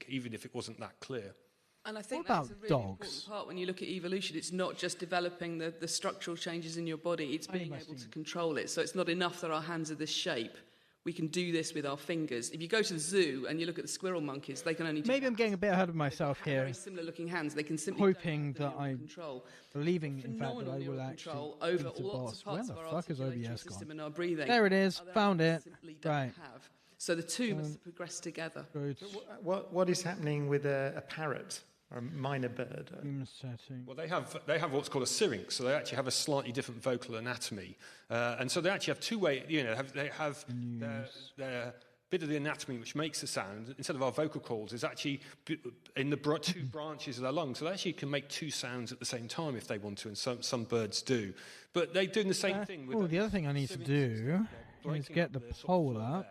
even if it wasn't that clear. And I think What that's a about really dogs? important part when you look at evolution. It's not just developing the structural changes in your body, it's being able to control it. So it's not enough that our hands are this shape. We can do this with our fingers. If you go to the zoo and you look at the squirrel monkeys, they can only do Maybe I'm that. getting a bit ahead of myself here. Very similar looking hands. They can simply Hoping don't have that the neural I'm control. believing, in fact, that Phenomenal I will neural actually control beat over the lots boss. of Where parts the of our fuck is articulatory OBS system gone? and our breathing. There it is. Other Found animals it. simply don't Right. have. So the two must progress together. Good. What is happening with a parrot or a minor bird? Setting. Well, they have what's called a syrinx, so they actually have a slightly different vocal anatomy, and so they actually have two-way. They have their bit of the anatomy which makes the sound, instead of our vocal cords, is actually in the two branches of their lungs. So they actually can make two sounds at the same time if they want to, and some birds do. But they're doing the same thing. With the other thing I need to do is get the pole up.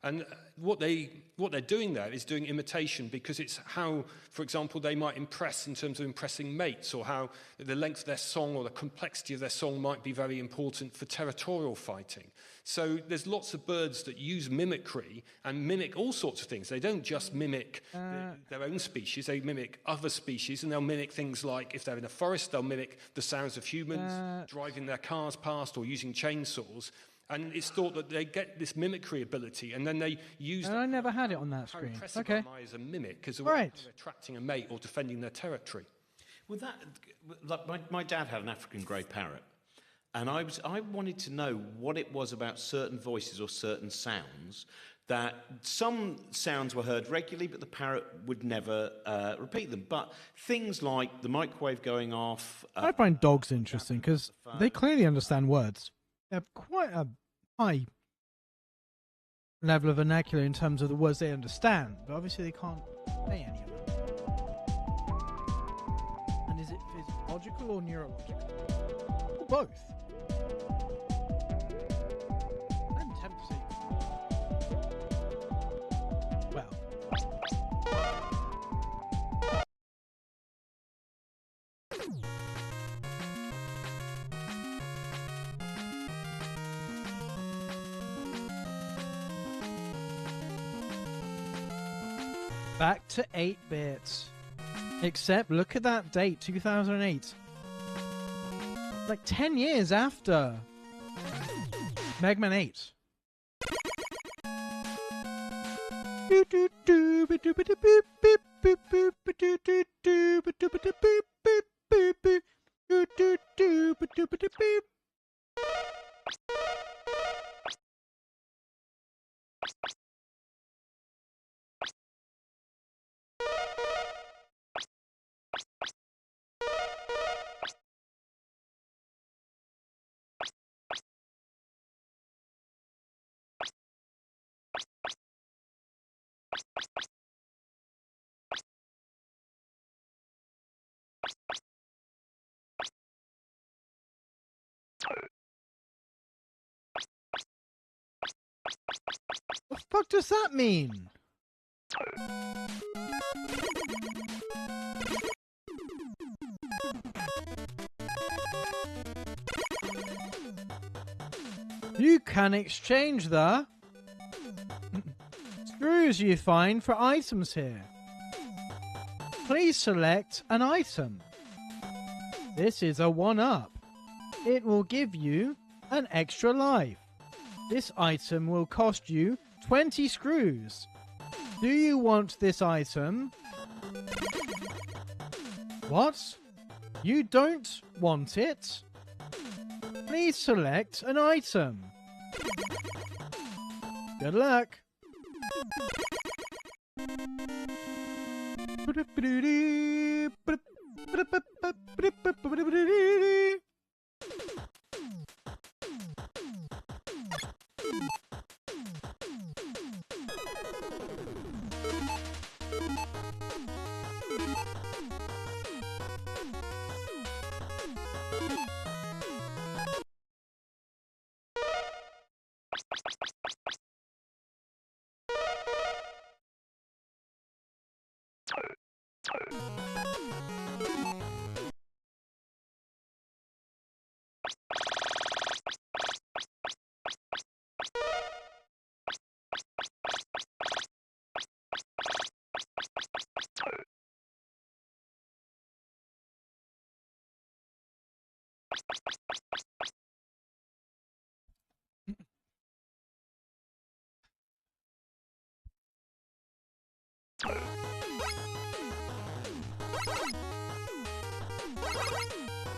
And what they're doing there is doing imitation, because it's how, for example, they might impress in terms of impressing mates, or how the length of their song or the complexity of their song might be very important for territorial fighting. So there's lots of birds that use mimicry and mimic all sorts of things. They don't just mimic their own species, they mimic other species, and they'll mimic things like, if they're in a forest, they'll mimic the sounds of humans driving their cars past or using chainsaws. And it's thought that they get this mimicry ability, and then they use. And I never had it on that screen. Okay. As a mimic, as a way of attracting a mate or defending their territory. Well, my dad had an African grey parrot, and I wanted to know what it was about certain voices or certain sounds, that some sounds were heard regularly, but the parrot would never repeat them. But things like the microwave going off. I find dogs interesting because they clearly understand words. They have quite a high level of vernacular in terms of the words they understand, but obviously they can't say any of them. And is it physiological or neurological? Or both? I'm tempted to say. Well. Back to 8-bit. Except, look at that date, 2008. Like 10 years after MegaMan 8. What the fuck does that mean? You can exchange the screws you find for items here. Please select an item. This is a 1-up. It will give you an extra life. This item will cost you 20 screws. Do you want this item? What? You don't want it? Please select an item. Good luck.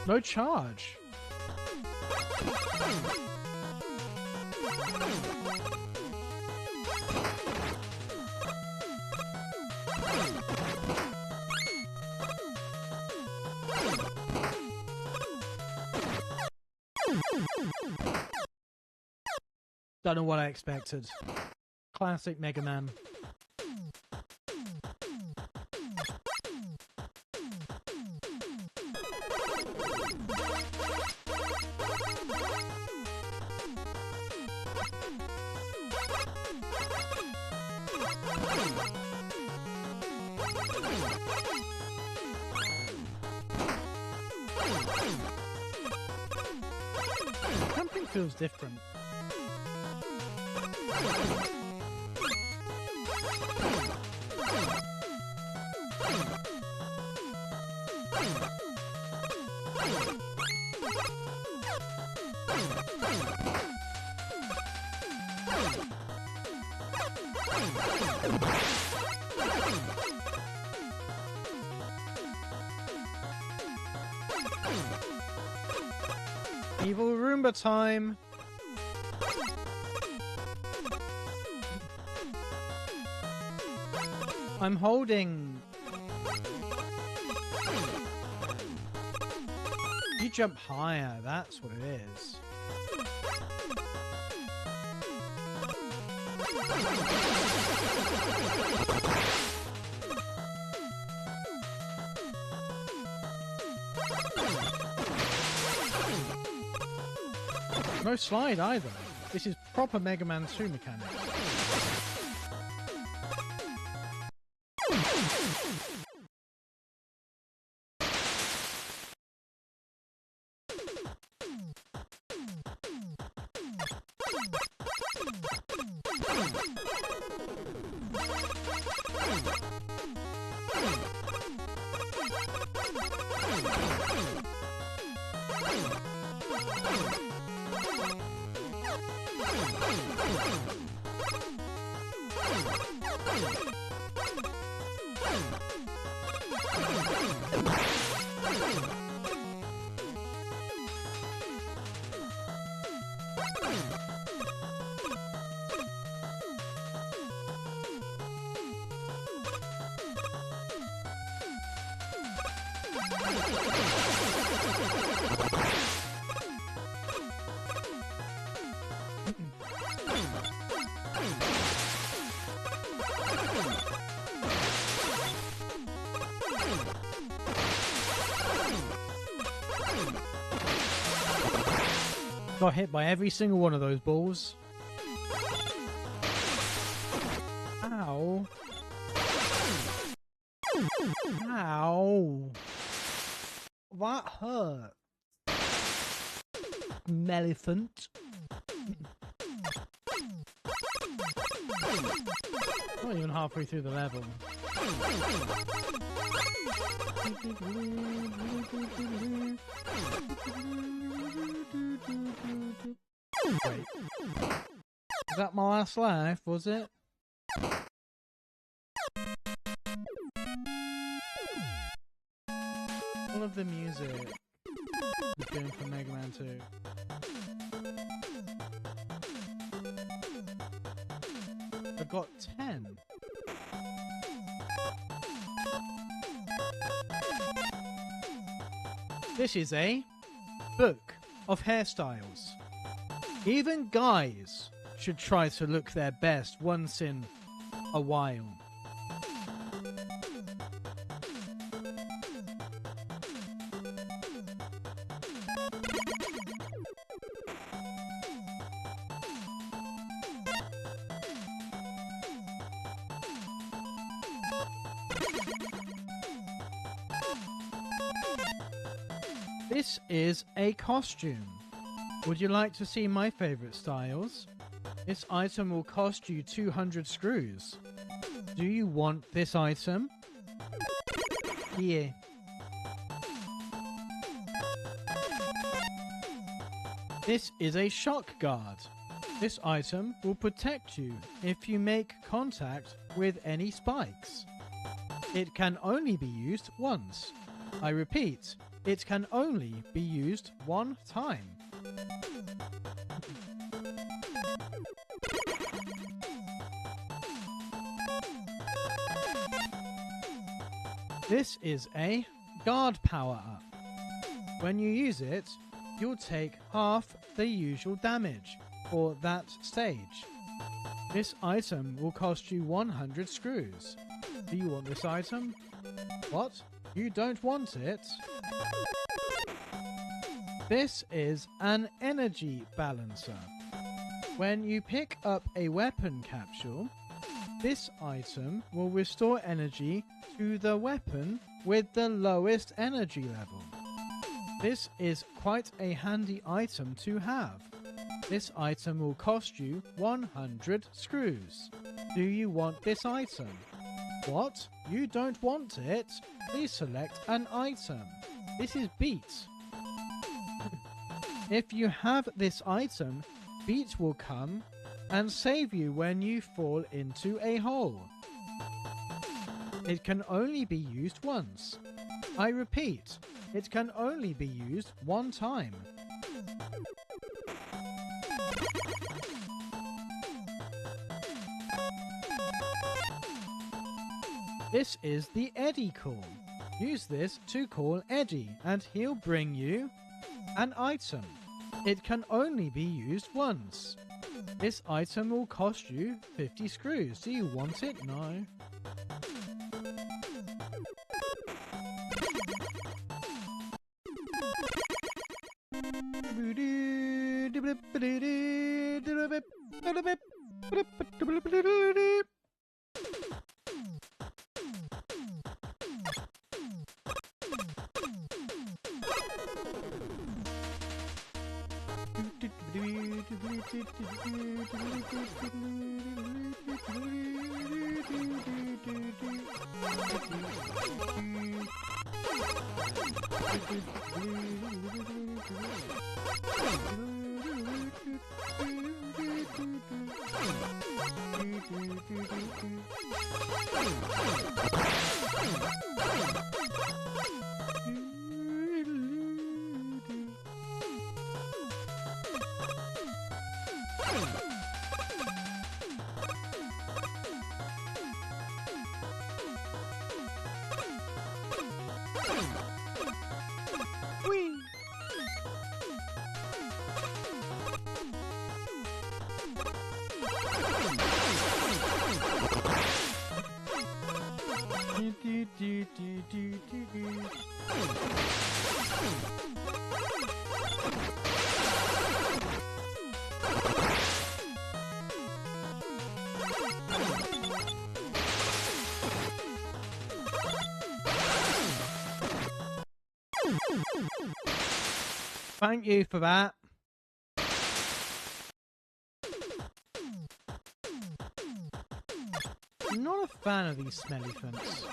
No charge. Don't know what I expected. Classic Mega Man. Something feels different. Evil Roomba time! I'm holding. You jump higher, that's what it is. No slide either. This is proper Mega Man 2 mechanics. Got hit by every single one of those balls. Ow. Ow. That hurt. Melephant. Not even halfway through the level. Wait. Is that my last life, was it? All of the music is going for Mega Man 2. I've got 10. This is a book of hairstyles. Even guys should try to look their best once in a while. This is a costume. Would you like to see my favorite styles? This item will cost you 200 screws. Do you want this item? Here. This is a shock guard. This item will protect you if you make contact with any spikes. It can only be used once. I repeat, it can only be used one time. This is a guard power-up. When you use it, you'll take half the usual damage for that stage. This item will cost you 100 screws. Do you want this item? What? You don't want it? This is an energy balancer. When you pick up a weapon capsule, this item will restore energy to the weapon with the lowest energy level. This is quite a handy item to have. This item will cost you 100 screws. Do you want this item? What? You don't want it? Please select an item. This is Beat. If you have this item, Beat will come and save you when you fall into a hole. It can only be used once. I repeat, it can only be used one time. This is the Eddie call. Use this to call Eddie and he'll bring you an item. It can only be used once. This item will cost you 50 screws. Do you want it? No. Thank you for that. I'm not a fan of these smelly fronts.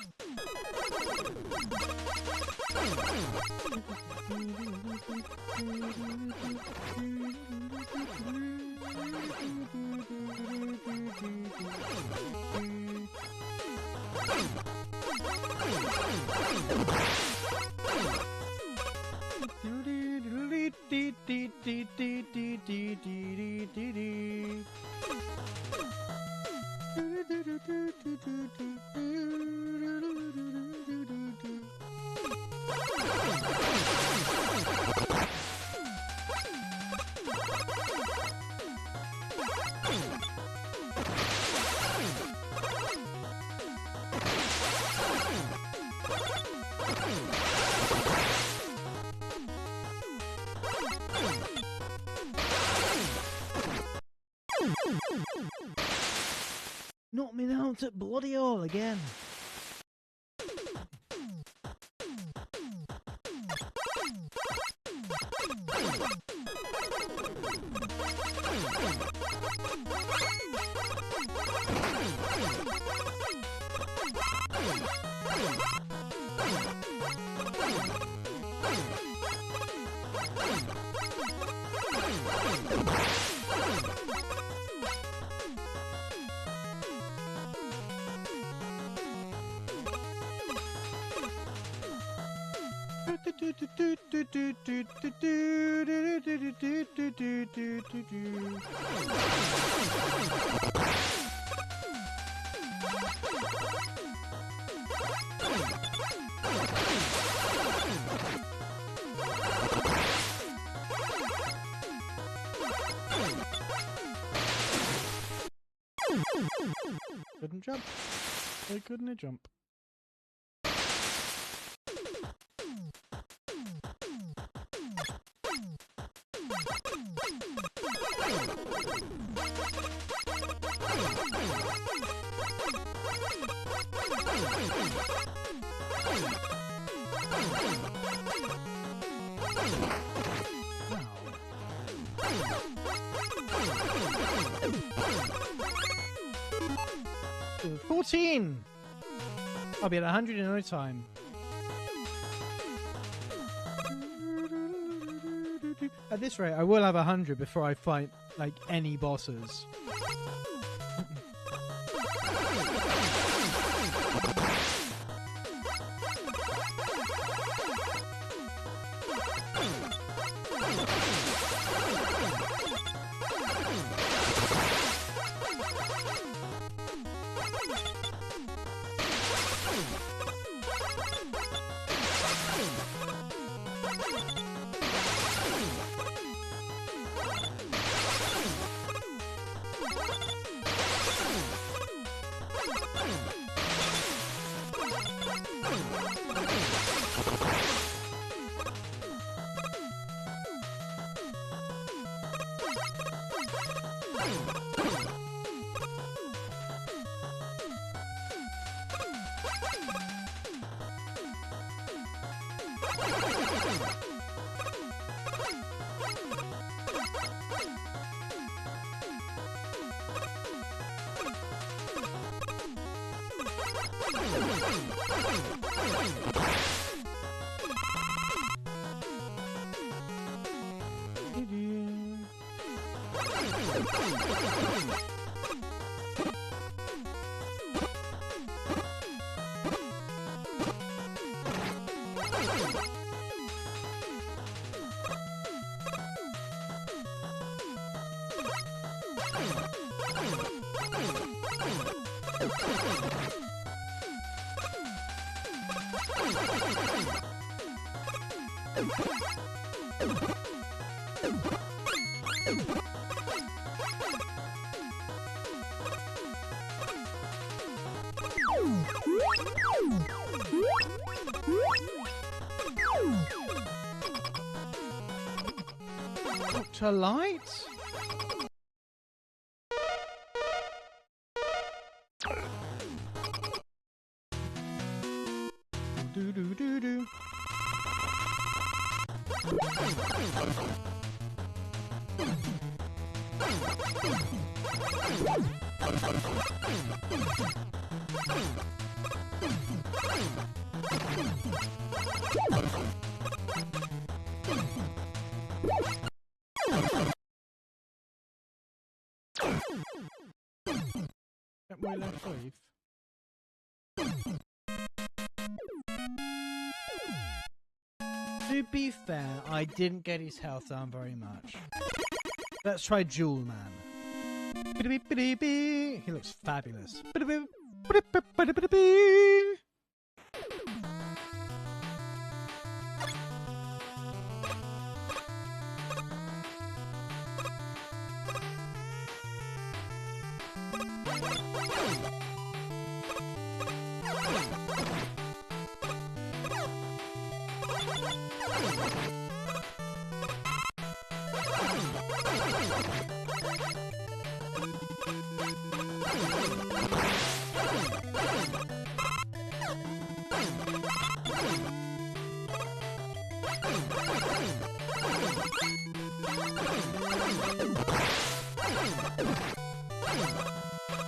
Knock me down to bloody all again. Couldn't jump. They couldn't jump. Wow. 14! I'll be at 100 in no time. At this rate, I will have 100 before I fight, like, any bosses. To light? Do do do do. Get my left wave. To be fair, I didn't get his health down very much. Let's try Jewel Man. He looks fabulous.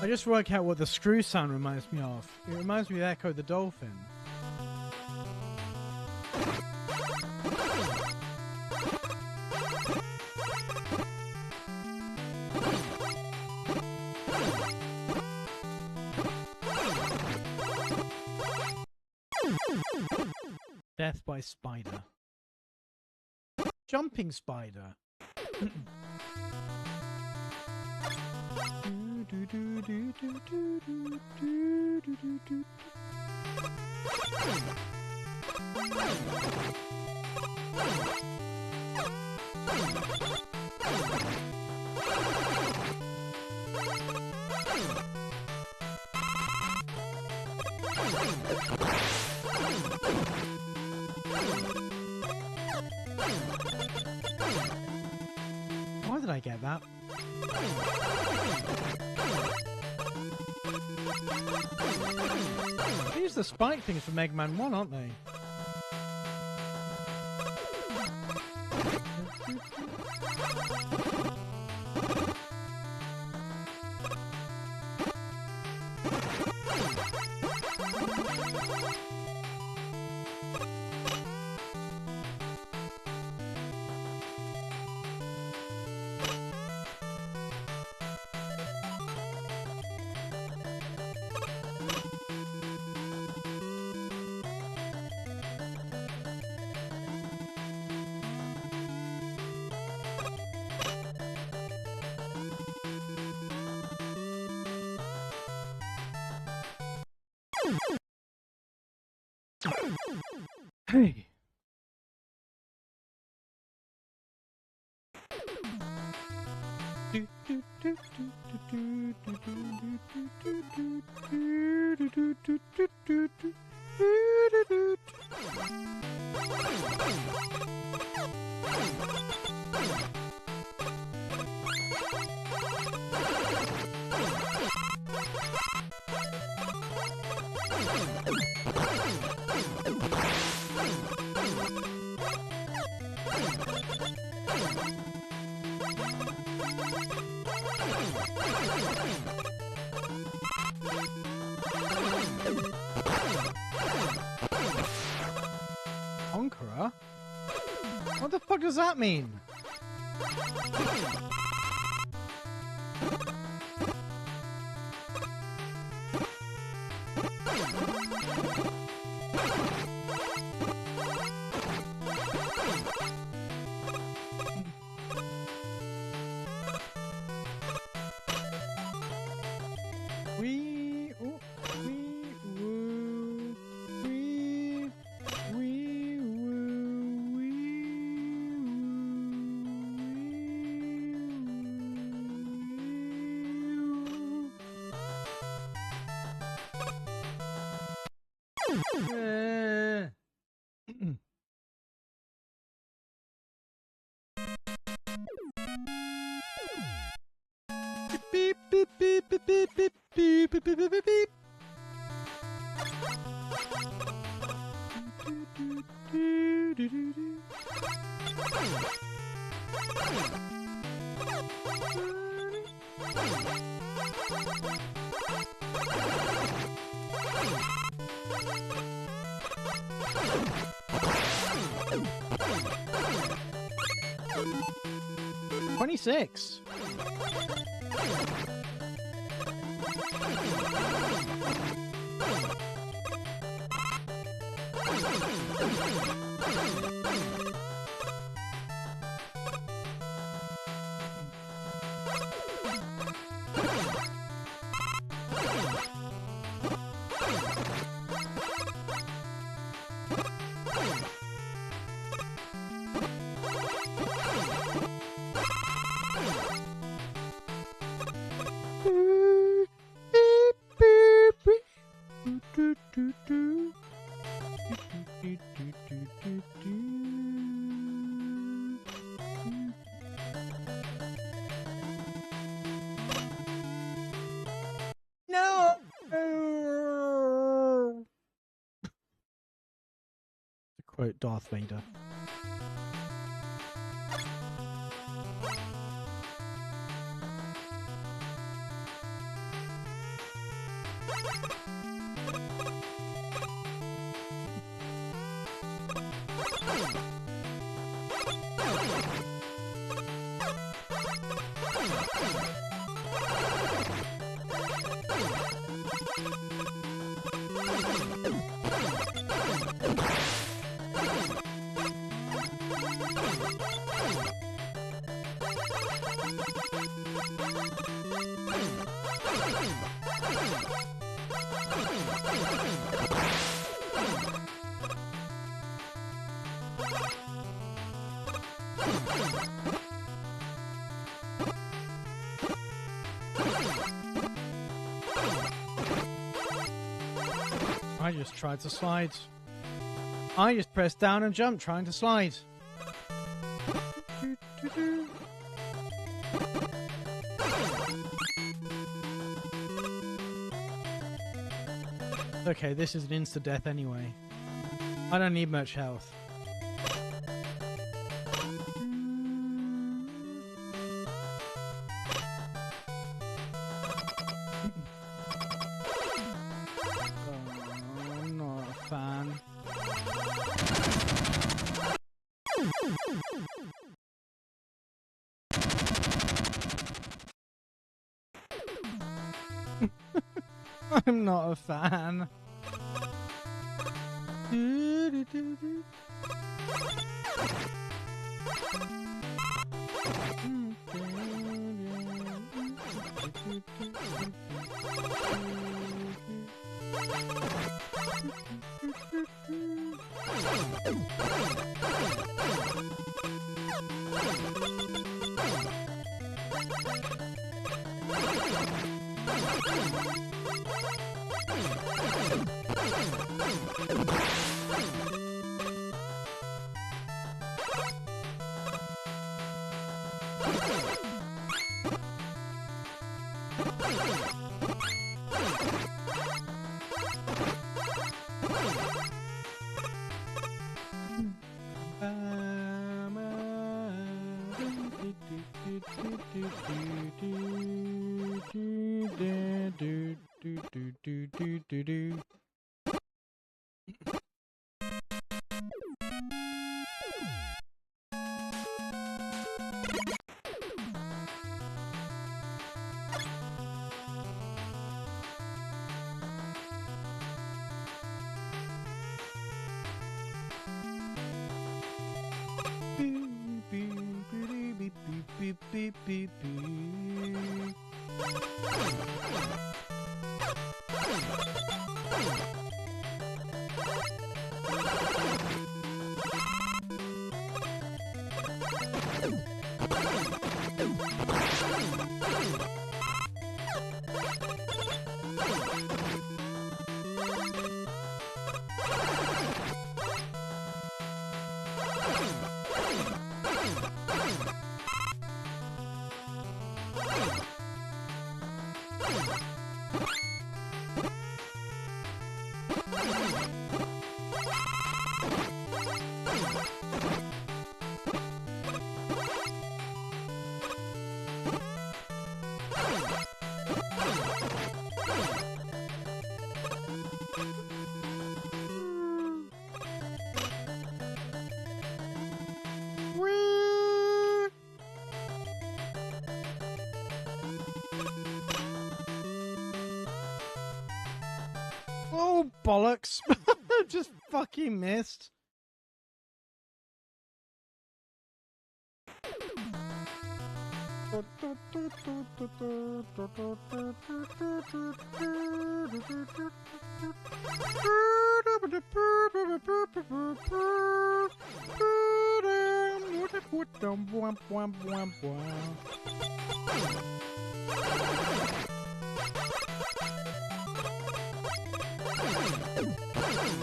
I just work out what the screw sound reminds me of. It reminds me of Echo the Dolphin. Death by spider. Jumping spider. Why did I get that? These are the spike things from MegaMan 1, aren't they? Hey. Conqueror? What the fuck does that mean? Beep beep beep beep beep beep beep beep beep beep beep. $26. No! To quote Darth Vader. I just tried to slide. I just pressed down and jumped trying to slide. Okay, this is an insta-death anyway. I don't need much health. Oh, I'm not a fan. I'm not a fan. Beep, beep, beep. Oh, bollocks. Just fucking missed.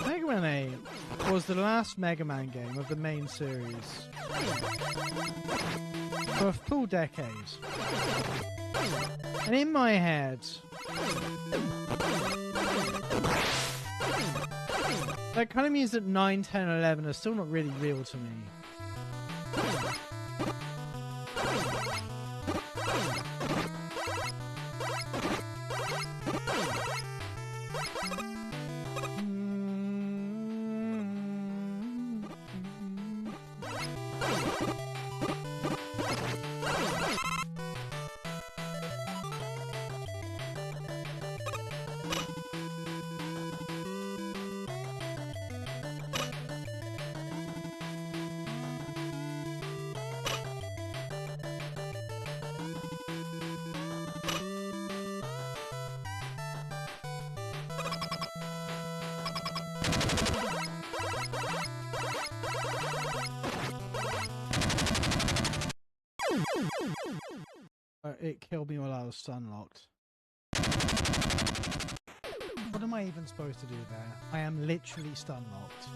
Mega Man 8 was the last Mega Man game of the main series for a full decade. And in my head, that kind of means that 9, 10, 11 are still not really real to me. it killed me while I was stun locked. What am I even supposed to do there? I am literally stun locked.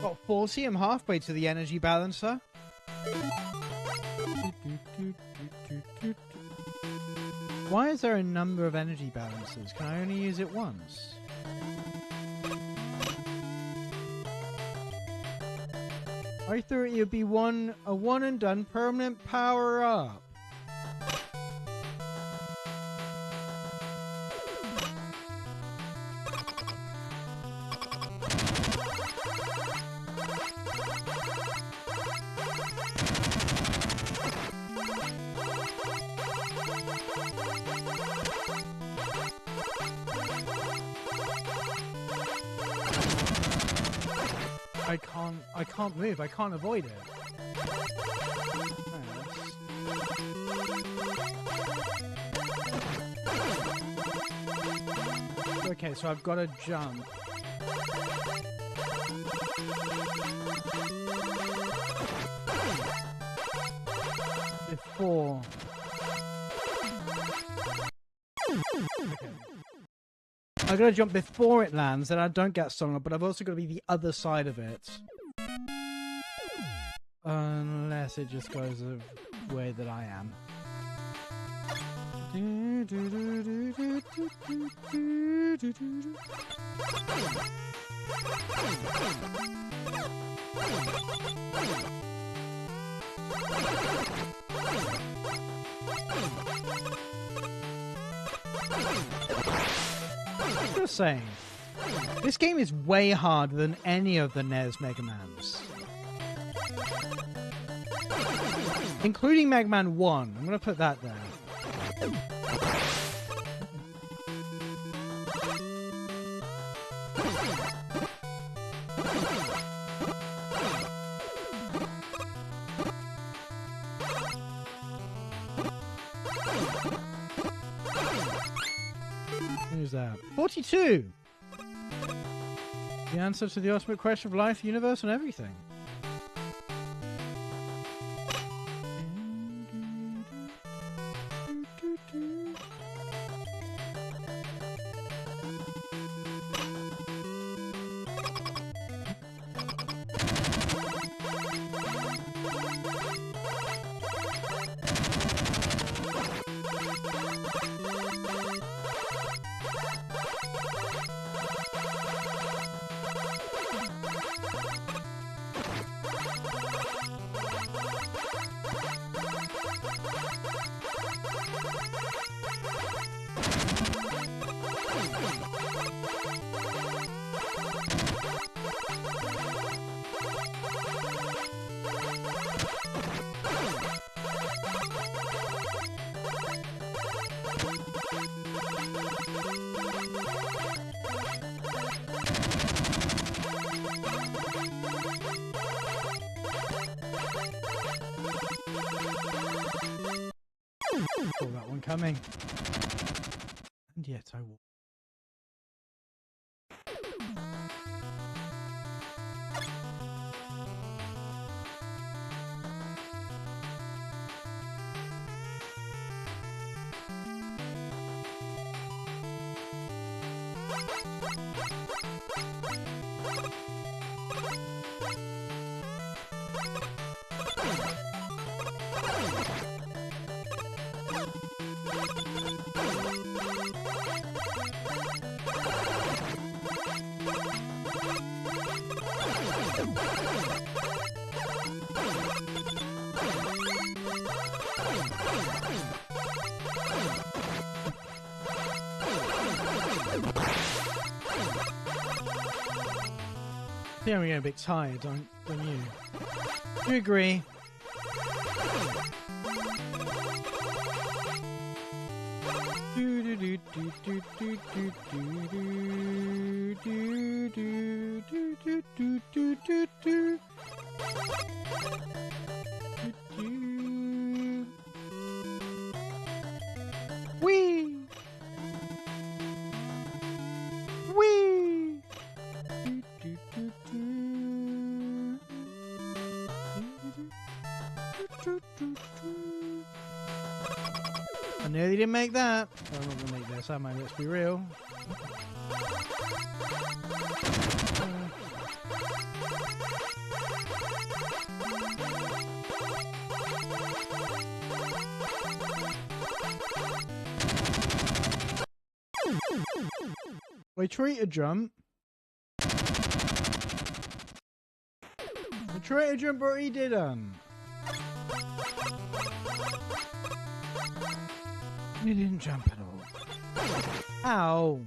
Got 40. I'm halfway to the energy balancer. Why is there a number of energy balancers? Can I only use it once? I thought it would be a one and done permanent power up. I can't move. I can't avoid it. Okay, so I've got to jump. Before. Okay. I've got to jump before it lands, and I don't get stung, but I've also got to be the other side of it. Unless it just goes the way that I am. Just saying, this game is way harder than any of the NES MegaMans. Including MegaMan 1. I'm going to put that there. Who's that? 42! The answer to the ultimate question of life, universe, and everything. Saw that one coming. And yet I will. think I'm getting a bit tired, don't you? Do you agree? Wee! Wee! I nearly didn't make that. Oh, I'm not gonna make this, am I? Let's be real. We treat a jump. We treat a jump, but he didn't. He didn't jump at all. Ow.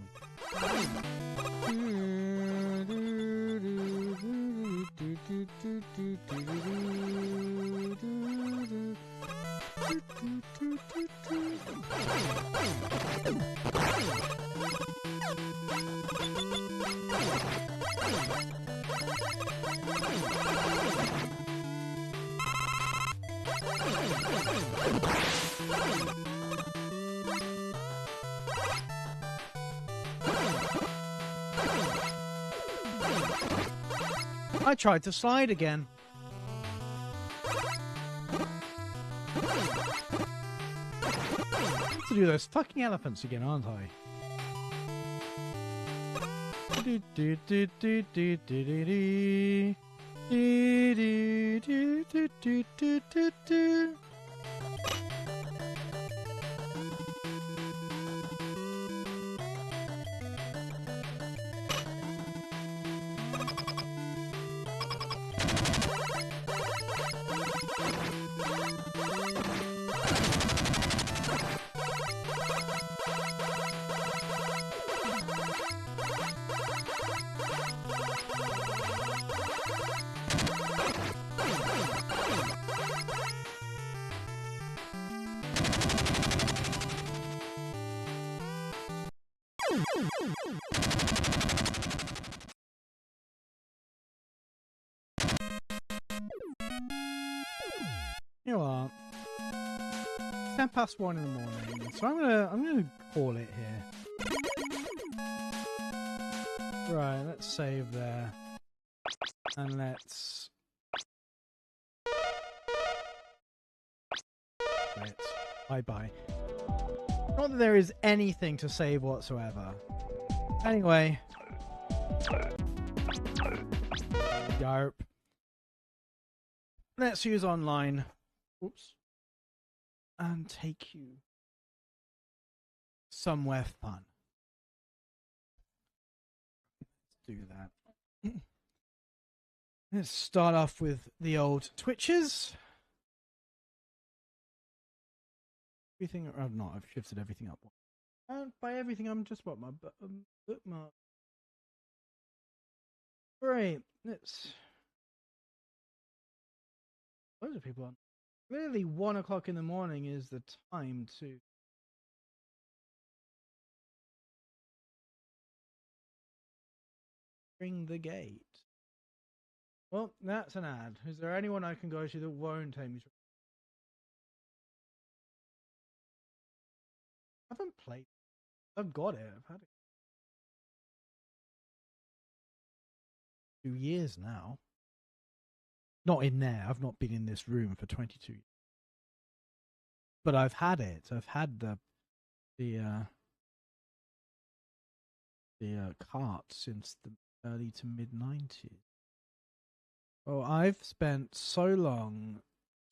I tried to slide again. To do those fucking elephants again, aren't I? Do do do do do do do do do do do do do do do. You know what? 1:10 in the morning, so I'm gonna call it here. Right, let's save there, and let's quit. Bye. Not that there is anything to save whatsoever. Anyway, yarp. Let's use online. Oops. And take you somewhere fun. Let's do that. Let's start off with the old Twitches. Everything, oh no, I've shifted everything up. And by everything, I'm just what my bookmark. Great. Let's. Loads of people on. Clearly, 1 o'clock in the morning is the time to ring the gate. Well, that's an ad. Is there anyone I can go to that won't take me? I haven't played. I've got it. I've had it 2 years now. Not in there. I've not been in this room for 22 years. But I've had it. I've had the cart since the early to mid 90s. Oh, I've spent so long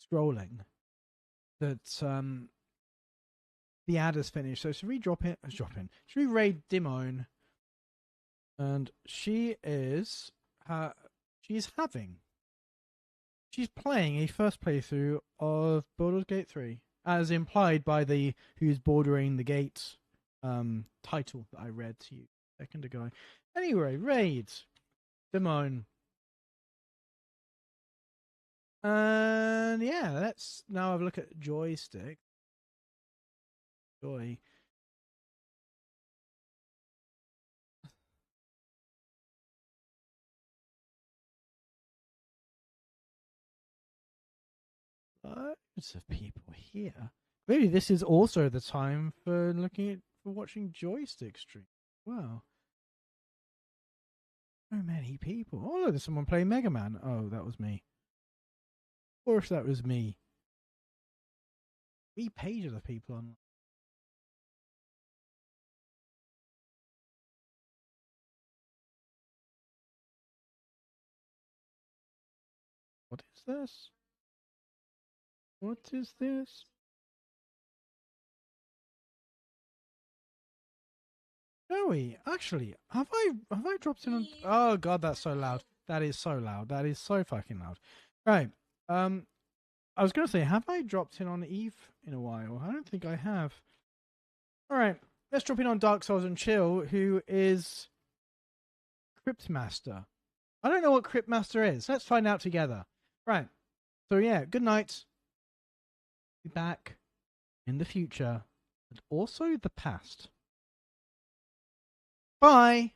scrolling that the ad is finished. So should we drop in? Should we raid Dimone? And she's playing a first playthrough of Baldur's Gate 3, as implied by the Who's Bordering the Gate title that I read to you a second ago. Anyway, raid Dimone. And yeah, let's now have a look at joystick. Joy. Loads of people here. Maybe this is also the time for watching joystick stream. Wow. So many people. Oh, look, there's someone playing Mega Man. Oh, that was me. Or if that was me. 3 pages of people on. What is this? What is this? Joey, actually, have I dropped in on? Oh God, that's so loud. That is so loud. That is so fucking loud. Right. I was going to say, have I dropped in on Eve in a while? I don't think I have. All right, let's drop in on Dark Souls and Chill, who is Cryptmaster. I don't know what Cryptmaster is. Let's find out together. Right. So yeah, good night. Be back in the future, and also the past. Bye.